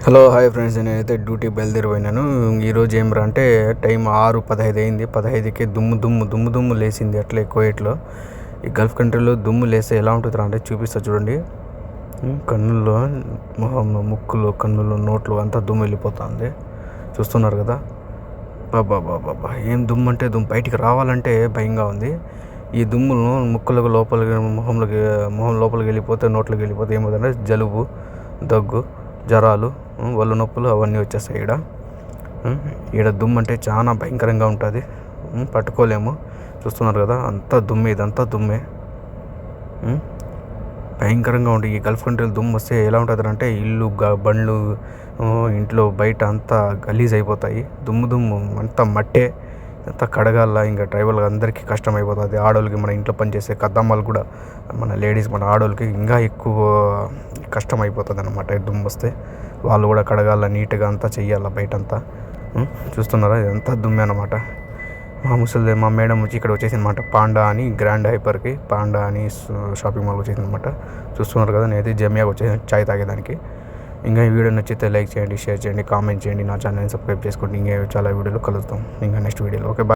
Hello hi friends, నేనైతే duty బయలుదేరిపోయినాను. ఈరోజు ఏం రా అంటే టైం 6:15 అయింది. 15కి దుమ్ము లేచింది అట్లే కువైట్లో. ఈ గల్ఫ్ కంట్రీలో దుమ్ము లేస్తే ఎలా ఉంటుందిరా అంటే చూపిస్తా చూడండి. కన్నుల్లో, మొహంలో, ముక్కులో, కన్నుల్లో, నోట్లో అంతా దుమ్ము వెళ్ళిపోతుంది. చూస్తున్నారు కదా. బాబా ఏం దుమ్ము అంటే దుమ్ము బయటికి రావాలంటే భయంగా ఉంది. ఈ దుమ్మును ముక్కులకు లోపలికి, మొహం లోపలికి వెళ్ళిపోతే, నోట్లోకి వెళ్ళిపోతే ఏమవుతుందంటే జలుబు, దగ్గు, జ్వరాలు, ఒళ్ళు నొప్పులు అవన్నీ వచ్చేస్తాయి. ఈడ దుమ్ము అంటే చాలా భయంకరంగా ఉంటుంది. పట్టుకోలేము. చూస్తున్నారు కదా, అంతా దుమ్మే, ఇదంతా దుమ్మే. భయంకరంగా ఉంటుంది. ఈ గల్ఫ్ కంట్రీలో దుమ్ము వస్తే ఎలా ఉంటుంది అంటే ఇల్లు, బండ్లు, ఇంట్లో బయట అంతా గలీజ్ అయిపోతాయి. దుమ్ము అంతా మట్టే. అంతా కడగాల. ఇంకా డ్రైవర్లు అందరికీ కష్టం అయిపోతుంది. ఆడవాళ్ళకి, మన ఇంట్లో పనిచేసే కద్దమ్మాలు కూడా, మన లేడీస్, మన ఆడవాళ్ళకి ఇంకా ఎక్కువ కష్టం అయిపోతుంది అన్నమాట. దుమ్ము వస్తే వాళ్ళు కూడా కడగాల, నీట్గా అంతా చెయ్యాల బయటంతా. చూస్తున్నారా, ఇదంతా దుమ్మే అనమాట. మా మేడం వచ్చి ఇక్కడ వచ్చేసింది అనమాట. పాండా అని, గ్రాండ్ హైపర్కి పాండా అని షాపింగ్ మాల్కి వచ్చేసింది అనమాట. చూస్తున్నారు కదా, నేనైతే జమియాకి వచ్చేసాను చాయ్ తాగేదానికి. ఇంకా ఈ వీడియో నచ్చితే లైక్ చేయండి, షేర్ చేయండి, కామెంట్ చేయండి, నా ఛానల్ని సబ్స్క్రైబ్ చేసుకోండి. ఇంకా చాలా వీడియోలు కలుద్దాం ఇంకా నెక్స్ట్ వీడియోలో. Okay, bye.